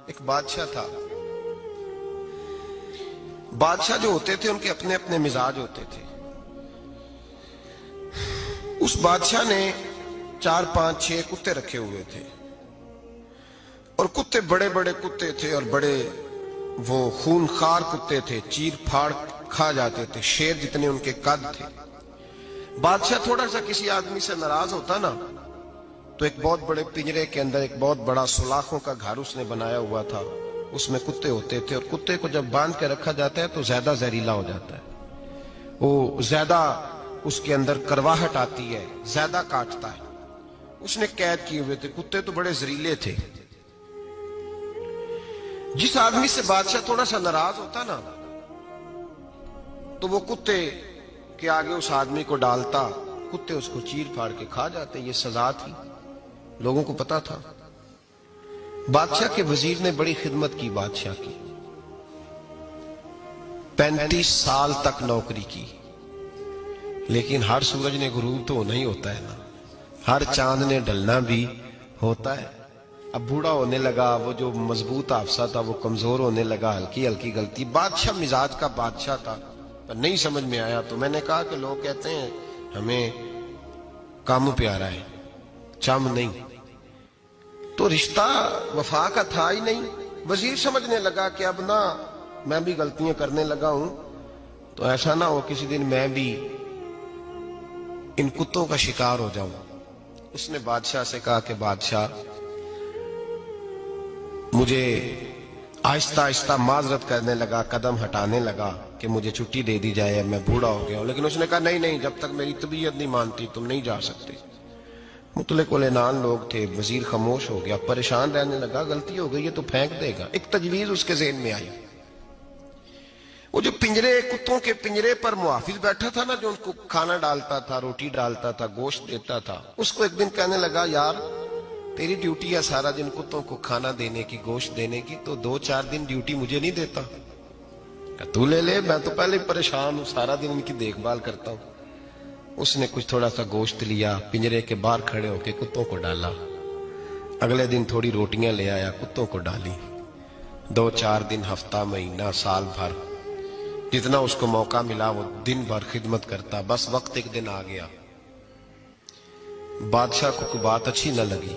ایک بادشاہ تھا. بادشاہ جو ہوتے تھے ان کے اپنے اپنے مزاج ہوتے تھے. اس بادشاہ نے 4 5 6 کتے رکھے ہوئے تھے اور کتے بڑے بڑے کتے تھے اور بڑے وہ خونخوار کتے تھے, چیر پھاڑ کھا جاتے تھے, شیر جتنے ان کے قد تھے. بادشاہ تھوڑا سا کسی آدمی سے ناراض ہوتا نا تو ایک بہت بڑے پنجرے کے اندر ایک بہت بڑا سلاخوں کا گھر اس نے بنایا ہوا تھا, اس میں کتے ہوتے تھے, اور کتے کو جب باندھ کے رکھا جاتا ہے تو زیادہ زہریلا ہو جاتا ہے, وہ زیادہ اس کے اندر کرواہٹ آتی ہے, زیادہ کاٹتا ہے. اس نے قید کیے ہوئے تھے. کتے تو بڑے زہریلے تھے. جس آدمی سے بادشاہ تھوڑا سا ناراض ہوتا نا تو وہ کتے کے آگے اس آدمی کو ڈالتا, کتے اس کو چیر پھاڑ کے کھا جاتے. یہ سزا تھی, لوگوں کو پتا تھا. بادشاہ کے وزیر نے بڑی خدمت کی بادشاہ کی, 35 سال تک نوکری کی. لیکن ہر سورج نے غروب تو نہیں ہوتا ہے نا, ہر چاند نے ڈھلنا بھی ہوتا ہے. اب بوڑھا ہونے لگا, وہ جو مضبوط حافظہ تھا وہ کمزور ہونے لگا, ہلکی ہلکی غلطی. بادشاہ مزاج کا بادشاہ تھا, پر نہیں سمجھ میں آیا. تو میں نے کہا کہ لوگ کہتے ہیں ہمیں کام پیارا ہے, چم نہیں. تو رشتہ وفا کا تھا ہی نہیں. وزیر سمجھنے لگا کہ اب نہ میں بھی غلطیاں کرنے لگا ہوں تو ایسا نہ ہو کسی دن میں بھی ان کتوں کا شکار ہو جاؤں. اس نے بادشاہ سے کہا کہ بادشاہ مجھے آہستہ آہستہ معذرت کرنے لگا, قدم ہٹانے لگا کہ مجھے چھٹی دے دی جائے, میں بوڑھا ہو گیا ہوں. لیکن اس نے کہا نہیں نہیں, جب تک میری طبیعت نہیں مانتی تم نہیں جا سکتے. مطلق العنان لوگ تھے. وزیر خاموش ہو گیا, پریشان رہنے لگا. غلطی ہو گئی ہے تو پھینک دے گا. ایک تجویز اس کے ذہن میں آئی. وہ جو پنجرے, کتوں کے پنجرے پر محافظ بیٹھا تھا نا, جو ان کو کھانا ڈالتا تھا, روٹی ڈالتا تھا, گوشت دیتا تھا, اس کو ایک دن کہنے لگا یار تیری ڈیوٹی ہے سارا دن کتوں کو کھانا دینے کی, گوشت دینے کی, تو 2 4 دن ڈیوٹی مجھے نہیں دیتا؟ کہ تو لے لے, میں تو پہلے پریشان ہوں, سارا دن ان کی دیکھ بھال کرتا ہوں. اس نے کچھ تھوڑا سا گوشت لیا, پنجرے کے باہر کھڑے ہو کے کتوں کو ڈالا. اگلے دن تھوڑی روٹیاں لے آیا, کتوں کو ڈالی. 2 4 دن, ہفتہ, مہینہ, سال بھر, جتنا اس کو موقع ملا وہ دن بھر خدمت کرتا. بس وقت ایک دن آ گیا, بادشاہ کو کوئی بات اچھی نہ لگی.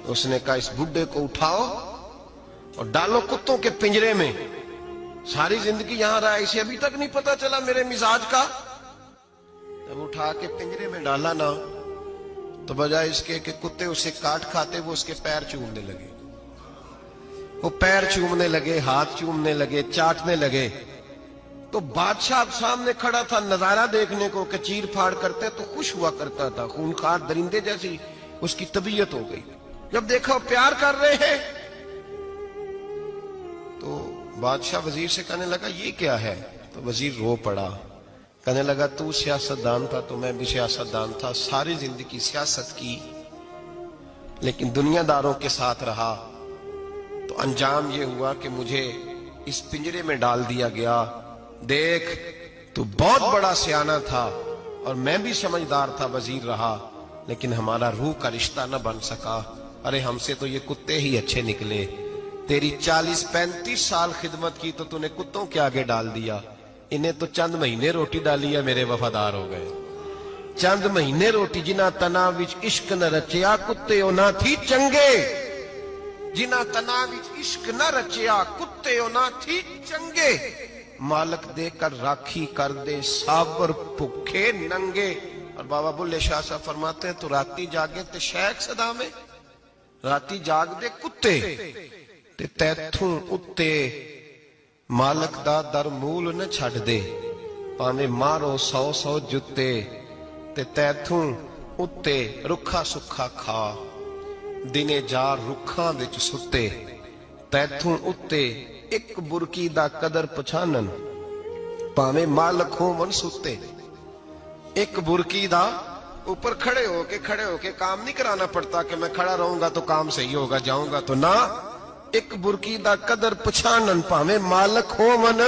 اس نے کہا اس بڈھے کو اٹھاؤ اور ڈالو کتوں کے پنجرے میں. ساری زندگی یہاں رہا, اسے ابھی تک نہیں پتا چلا میرے مزاج کا. جب اٹھا کے پنجرے میں ڈالا نا تو بجائے اس کے کہ کتے اسے کاٹ کھاتے, وہ اس کے پیر چومنے لگے. وہ پیر چومنے لگے, ہاتھ چومنے لگے, چاٹنے لگے. تو بادشاہ سامنے کھڑا تھا نظارہ دیکھنے کو کہ چیر پھاڑ کرتے تو خوش ہوا کرتا تھا, خونخوار درندے جیسی اس کی طبیعت ہو گئی. جب دیکھا وہ پیار کر رہے ہیں تو بادشاہ وزیر سے کہنے لگا یہ کیا ہے؟ تو وزیر رو پڑا, کہنے لگا تو سیاستدان تھا تو میں بھی سیاستدان تھا, ساری زندگی سیاست کی لیکن دنیا داروں کے ساتھ رہا, تو انجام یہ ہوا کہ مجھے اس پنجرے میں ڈال دیا گیا. دیکھ تو بہت بڑا سیانہ تھا اور میں بھی سمجھدار تھا, وزیر رہا, لیکن ہمارا روح کا رشتہ نہ بن سکا. ارے ہم سے تو یہ کتے ہی اچھے نکلے. تیری 40 35 سال خدمت کی تو نے کتوں کے آگے ڈال دیا. انہیں تو چند مہینے روٹی ڈالی ہے, میرے وفادار ہو گئے. چند مہینے روٹی, جنہ تنا وچ عشق نہ رچیا کتے نہ تھی چنگے. جنہ تنا وچ عشق نہ رچیا کتے نہ تھی چنگے. مالک دے کر راکھی کر دے سابر بھوکے ننگے. اور بابا بلے شاہ صاحب فرماتے ہیں تو راتی جاگے تے شیخ صدا میں, راتی جاگ دے کتے تے تیتھوں اتے مالک دا در مول نہ چھڑ دے. پاویں مارو 100 جتے تے تیتھوں اتے رکھا سکھا کھا. دنے جار رکھاں وچ ستے تیتھوں اتے ایک برکی دا قدر پچھانن. پاویں مالک ہوں من ستے. ایک برکی دا اوپر کھڑے ہو کے کام نہیں کرانا پڑتا کہ میں کھڑا رہوں گا تو کام صحیح ہوگا, جاؤں گا تو نہ. ایک برکی دا قدر پچھانن پاویں مالک ہو من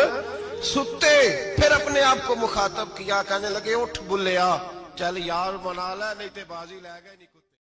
ستے. پھر اپنے آپ کو مخاطب کیا, کہنے لگے اٹھ بلیا, چل یار منا لے نہیں تے بازی لے گئے نہیں.